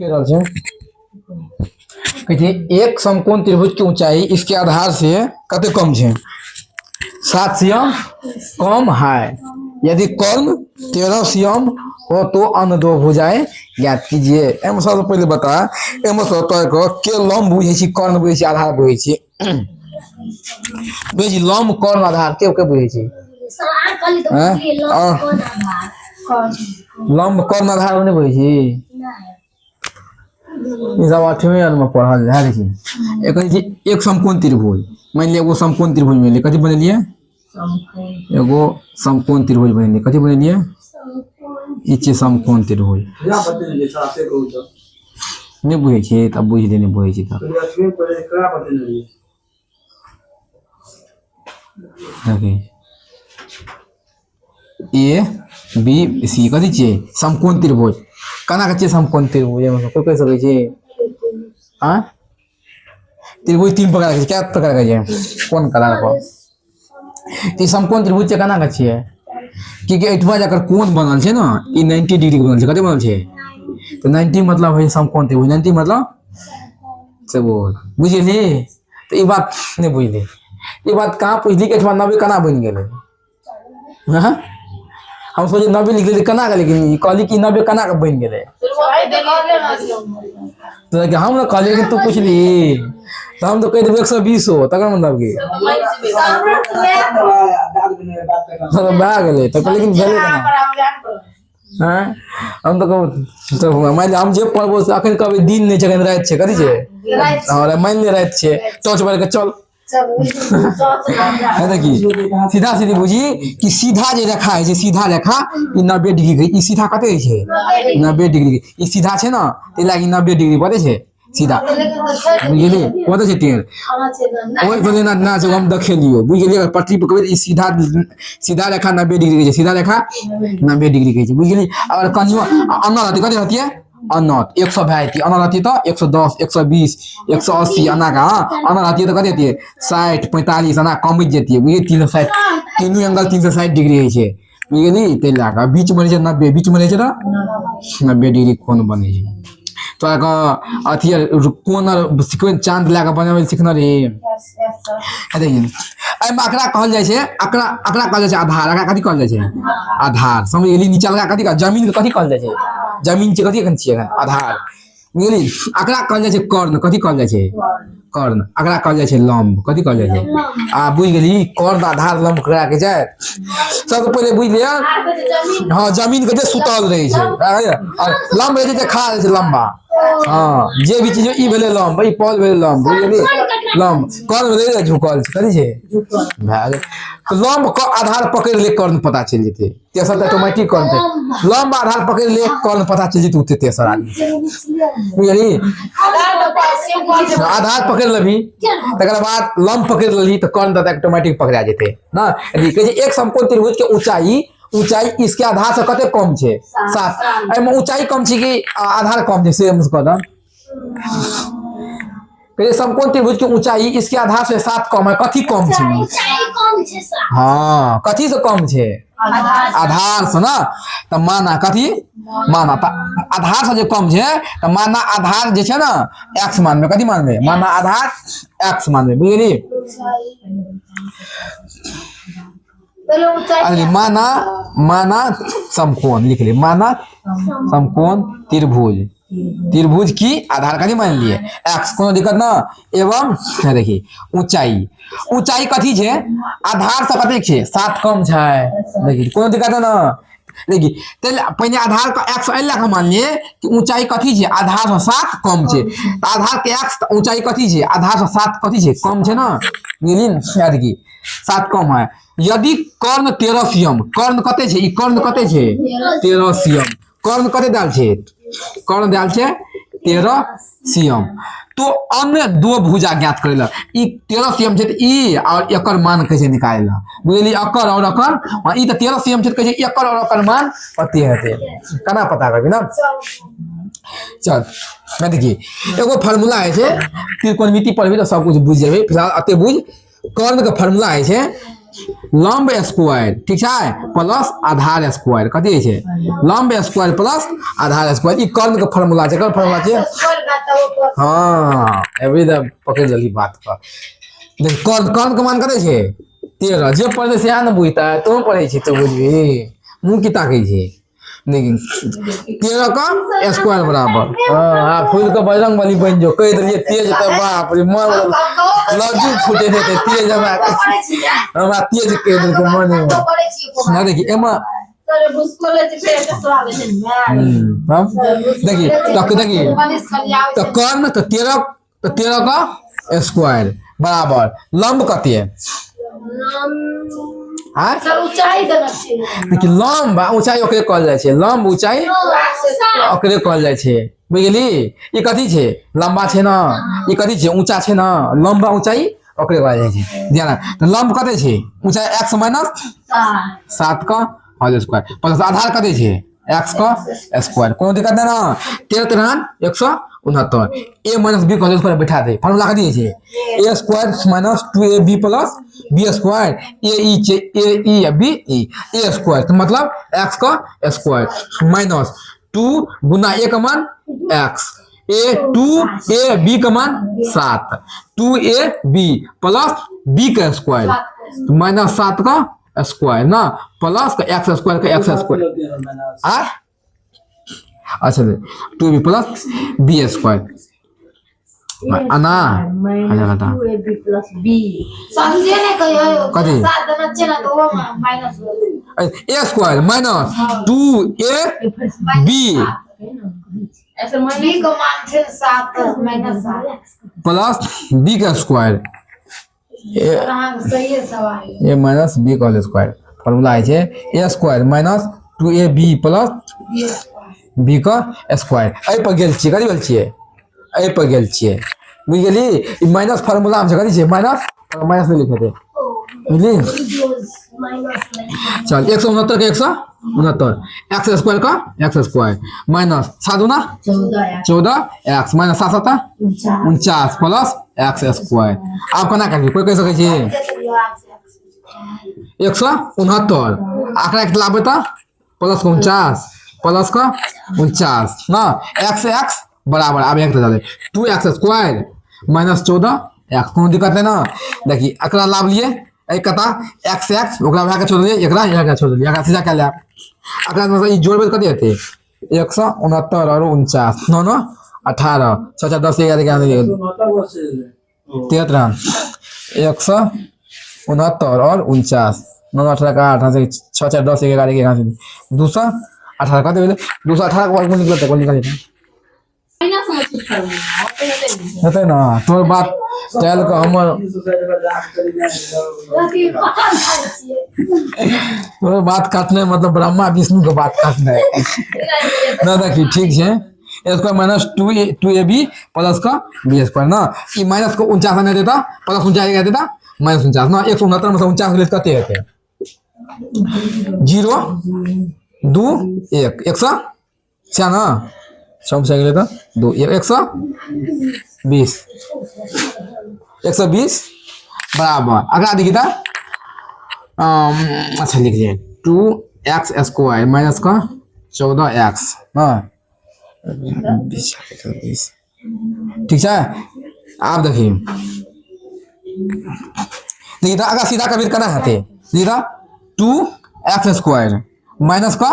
केरल से कहते एक समकोण त्रिभुज की ऊंचाई इसके आधार से कते कम है 7 सीएम कम है। यदि कर्ण 13 सीएम हो तो अन्य दो भुजाएं ज्ञात कीजिए। एम सबसे पहले बता एम के लंब बुझे छी कर्ण बुझे छी आधार बुझे छी बुझे छी लंब कर्ण आधार के बुझे छी लंब कर्ण आधार नहीं बुझे छी सब 8वीं में पढ़ल है। देखिए एक समकोण त्रिभुज मान लिया एगो समकोण त्रिभुज में कथी बनेलिए एगो समकोण त्रिभुज बनेलिए कथी बनेलिए इचे समकोण त्रिभुज नहीं बुझे छी तब बुझ ले नहीं बुझे छी तब ए बी सी कथी छी समकोण त्रिभुज कना के समकोण त्रिभुज कोई कह सके छी हां त्रिभुज 3 प्रकार के क्या प्रकार के कौन कलर को ती समकोण त्रिभुज के कना के छिए कि एठवा जाकर कोण बनल छे ना ई 90 डिग्री के बनल छे कते बनल छे तो 90 मतलब है समकोण त्रिभुज 90 मतलब से बोल बुझली तो ई बात नहीं बुझली ई बात कहां पूछली कि एठवा 90 कना बन गेले हां हम सोचे 90 लिख ले कना का लेकिन कहली कि 90 कना का बन गेले तो हम ना कहले कि तू पूछली तो हम तो कह देबे 120 हो तकर मतलब की तो बा गेले तो लेकिन गेले कना हां हम तो मान हम जे पढ़बो अखन कभी दिन नहीं छै रात छै कथि छै और मान ले रात छै टॉर्च मार के चल है देखी सीधा सीधी बुझी कि सीधा जे रेखा है सीधा रेखा ई 90 डिग्री के ई सीधा कते छै 90 डिग्री के ई सीधा छै ना ते लागी 90 डिग्री पड़े छै सीधा बुझलिए पड़े छै टेर ओइ बोले ना जो हम देखेलियो बुझलिए अगर पटरी पर कहबे ई सीधा सीधा रेखा 90 डिग्री के सीधा रेखा 90 डिग्री के छै बुझलिए अगर कनियो अन्ना रहती कते रहती है अनत 100 भाई अना रहती तो 110 120 180 अना का अना रहती तो कते होती 60 45 अना कम जेती है बुझिए 360 तीनों एंगल 360 डिग्री है छे बुझली ते लागा बीच में 90 बीच में ना 90 डिग्री कोण बने छै तो का अथी कोण सीक्वेंस चांद लागा बनावे सीखना रे देखिए आई में आंकड़ा कहल जाय छे आंकड़ा कहल जाय छे आधार आंकड़ा कथि कहल जाय छे आधार समझ गेली नीचा लगा कथि का जमीन के कथि कहल जाय छे जमीन के कथि छिए आधार बुझली आंकड़ा कहल जाय छे कर्ण कथि कहल जाय छे कर्ण आंकड़ा कहल जाय छे लंब कथि कहल जाय छे आ बुझ गेली कर्ण आधार लंब करा के जाय सबसे पहले बुझ लिया हां जमीन के जे सुतल रहे छे और लंब रहे छे खा रहे छे लंबा हां जे भी चीज ई भेले लंब ई पॉल भेले लंब बुझली लंब कर्ण भेले झुकल छे कथि छे भाग तो लंब का आधार पकड़ ले कर्ण पता चल जेते तेसर ऑटोमेटिक कर्ण लंब आधार पकड़ ले कर्ण पता चल जेते उते तेसर आदमी बुझली आधार पकड़ लेबी तकर बाद लंब पकड़ लेली तो कर्ण दादा ऑटोमेटिक पकड़ा जेते ना यदि कहे एक समकोण त्रिभुज के ऊंचाई इसके आधार से कते कम छे 7 एमे ऊंचाई कम छी कि आधार कम छे से कदम कहे समकोण त्रिभुज की ऊंचाई इसके आधार से 7 कम है कथी कम छे ऊंचाई कम छे हां कथी से कम छे आधार से ना त माना कथी माना त आधार से जे कम छे त माना आधार जे छे ना x मानबे कथी मानबे माना आधार x मानबे बुझली अरे माना समकोण लिख ले माना समकोण त्रिभुज की आधार कथी मान लिए x कोनो दिक्कत ना एवं देखिए ऊंचाई कथी छे आधार से कथी छे 7 कम छे देखिए कोनो दिक्कत ना देखिए ते पहले आधार का x अल्ला का मान लिए कि ऊंचाई कथी छे आधार से 7 कम छे आधार के x ऊंचाई कथी छे आधार से 7 कथी छे कम छे ना बुझलिन याद की 7 कम है। यदि कर्ण 13 सीएम कर्ण कते छे ई कर्ण कते छे 13 सीएम कर्ण कते दाल छे कर्ण दाल छे 13 सीएम तो अन्य दो भुजा ज्ञात करेला ई 13 सीएम छे त ई और एकर मान कैसे निकालेला बुझली एकर और एकर ई त 13 सीएम छे त कैसे एकर और एकर मान पते हेते कना पता करबी ना चल मैं देखिए एगो फार्मूला है छे त्रिकोणमिति पढ़बी तो सब कुछ बुझ जेबे फिलहाल अते बुझ कर्ण का फार्मूला है छे लंब स्क्वायर ठीक है प्लस आधार स्क्वायर कथी छै लंब स्क्वायर प्लस आधार स्क्वायर ई कर्ण के फार्मूला छै एकर फार्मूला छै हां एवरी द पकड़ जल्दी बात कर देख कर्ण के मान कते छै 13 जे पढ़े से आ न बुझता है तो पढ़े छी तो बुझबी मुंह की ताकै छै लेकिन 13 का स्क्वायर बराबर हां फूल के बजरंग बली बन जो कह दिए तेज त बाप रे मन लड्डू फूटे देते तेज हमरा तेज कह दिल को मन ना देखी एमा देखिए तो कर्ण तो 13 का स्क्वायर बराबर लंब कते है ऊंचाई देखिए लंब ऊंचाई ओकरे कहल जाय छै लंब ऊंचाई ओकरे कहल जाय छै बुझली ई कथी छै लंबा छै ना ई कथी छै ऊंचा छै ना लंबा ऊंचाई ओकरे कहल जाय छै ध्यान तो लंब कते छै ऊंचाई x - 7 का होल स्क्वायर प्लस आधार कते छै x का स्क्वायर कोनो दिक्कत नहीं ना 13 169 a - b का स्क्वायर बैठा दे फार्मूला कथी छै a square - 2ab plus b square a b a square तो मतलब x का स्क्वायर माइनस 2 गुना a का मान x a 2 a b का मान 7 2a b प्लस b का स्क्वायर तो माइनस 7 का स्क्वायर ना प्लस का x स्क्वायर आ अच्छा 2b प्लस b स्क्वायर अना आजा कटा 2ab plus b समझे ने कहियो कथी 7 देना छै ना तो वो minus a square minus 2ab ऐसे b का मान छै 7 माइनस 7 प्लस b का स्क्वायर सही है सवाल a माइनस b का होल स्क्वायर फार्मूला है छै a square minus 2ab plus b का स्क्वायर ए पर गेल छी कथि गेल छियै ए पर गेल छियै बुझ गेली ई माइनस फार्मूला में कथि छै माइनस माइनस नहीं लिखे थे बुझली चल 169 के 169 x स्क्वायर का x स्क्वायर माइनस 7 गुना 14 x minus 7 49 plus x square आप केना करबी कोई कह सकै छी 169 आंकड़ा के लाबे त प्लस 49 प्लस का 49 ना x बराबर अब एक तो 2x स्क्वायर माइनस 14 x कोनो दिक्कत है ना देखी एकरा लाभ लिए एक कता x ओकरा वहा के छोड़ दिए एकरा यहाँ के छोड़ दिए एकरा सीधा कर ले एकरा मतलब ई जोड़बे कते हेते 169 और 49 9 9 18 6 6 10 11 13 169 और 49 9 18 का 8 से 6 6 10 11 11 218 का 218 का वर्गमूल निकलता है निकालिए हेतै ना तोर बात चल के हमर तोर बात काटने मतलब ब्रह्मा विष्णु के बात काटने ना देखी ठीक है स्क्वायर माइनस 2ab प्लस का b स्क्वायर ना ई माइनस को 49 नहीं देता प्लस 49 क्या देता माइनस 49 ना 169 में से 49 ले कते हेते 0 2 1 100 क्या ना सब से अगले तो 2 120 120 बराबर अगला देखिए था अच्छा लिख लिए 2x स्क्वायर माइनस का 14x हाँ 20 ठीक है आप देखिए देखिए था अगर सीधा कभी करना है सीधा 2x स्क्वायर माइनस का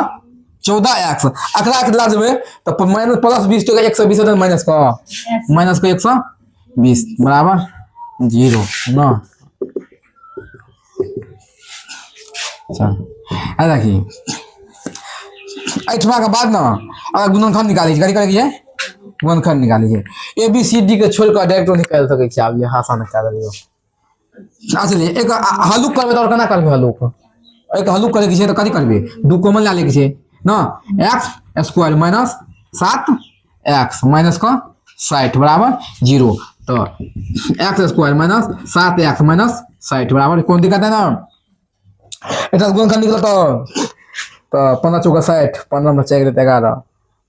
14x अकड़ा के ला देबे तो माइनस प्लस 20 तो 120 होता माइनस का 120 बराबर 0 ना चल आ देखिए अठवा के बाद ना अगर गुणनखंड निकाली करी करे है गुणनखंड निकाली है ए बी सी डी के छोड़ कर डायरेक्ट निकाल सके छी आप ये आसान निकाल लियो आ चलिए एक हलुक करबे तो और केना करबे हलुक एक हलुक करे के छै तो कथि करबे दू कॉमन ला ले के छै ना x square minus 7x minus का 60 बराबर 0 तो x square minus 7x minus 60 बराबर कौन दिक्कत है ना इतना गुणनखंड निकला तो 15 चौका 60 15 में 4 11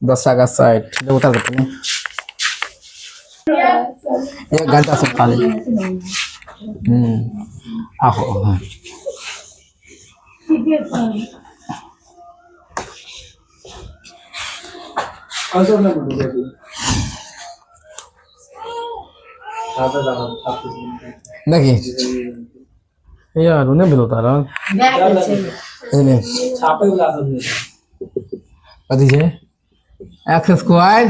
10 का 60 जो उतार देते हैं 1 घंटा से खा ले आहो देखिए यार उन्हें भी होता रहा कथी छै x square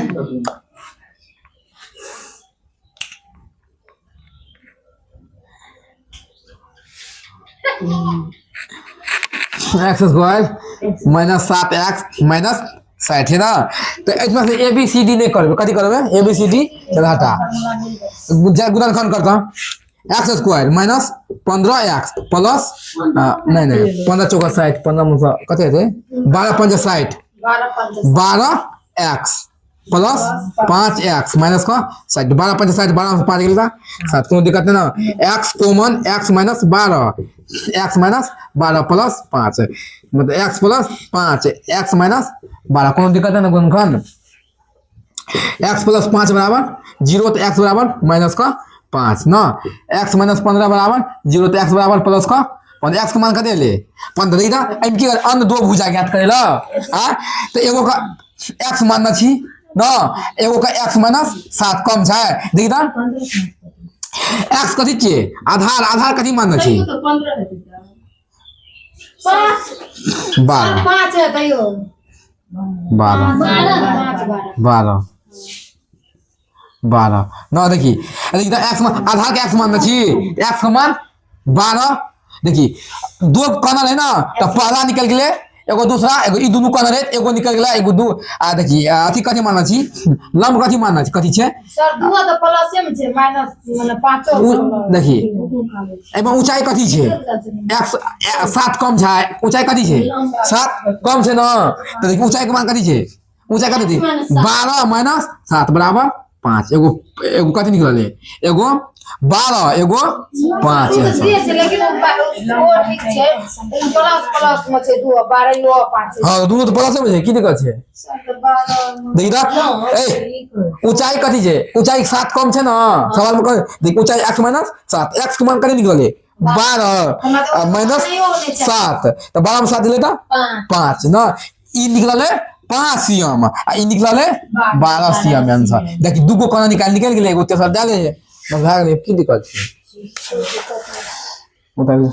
x square minus 7x minus 60 है ना। तो इसमें से ए बी सी डी नहीं करबे कथी करबे ए बी सी डी चल हटा गुणनखंड करता x square minus 15x plus नहीं नहीं 15 चौका 60 15 कते हेतै 12 5 60 12x प्लस 5x माइनस का 60 12 5 60 12 5 गेल 7 कोनो दिक्कत नहीं ना x common x minus 12 x minus 12 plus 5 मतलब x प्लस 5 x माइनस 12 कोनो दिक्कत है ना गुणनखंड x प्लस 5 बराबर 0 तो x बराबर माइनस का 5 ना x माइनस 15 बराबर 0 तो x बराबर प्लस का x का मान कते ले 15 इधर एम की अन्य दो भुजा ज्ञात करेला हां तो एगो का x मानना छी ना एगो का x माइनस 7 कम छै देखि त x कथि छियै आधार आधार कथि मानना छी 12 5 है तैयो 12 ना देखी x आधार के x मानना छी x का मान 12 देखी दो कॉर्नर है ना तो पहला निकल गेले एगो दूसरा एगो ई दोनों कॉर्नर है एगो निकल गेला एगो दू आ देखी अथी कथि मानना छी लंब कथि मानना छी कथि छै सर दुआ तो प्लस में छै माइनस माने 5 देखी एमे ऊंचाई कथि छै x 7 कम छै ऊंचाई कथि छै 7 कम छै ना तो देखी ऊंचाई के मान कथि छै ऊंचाई कथि थी 12 माइनस 7 बराबर 5 एगो एगो कथि निकलले एगो 12 एगो 5 लेकिन वो ठीक छै प्लस प्लस में छै 2 12 लो 5 हां दोनों तो प्लस में छै की दिक्कत छै देखि त ए ऊंचाई कथि छै ऊंचाई 7 कम छै ना सवाल में देख ऊंचाई x माइनस 7 x के मान कथि निकलले 12 माइनस 7 तो 12 में 7 दिले त 5 ना ई निकलले 5 सीएम आ ई निकलले 12 सीएम आंसर देखि दुगो कोना निकल गेले एगो तेसर डाले है भाग ले की दिक्कत छै बताइए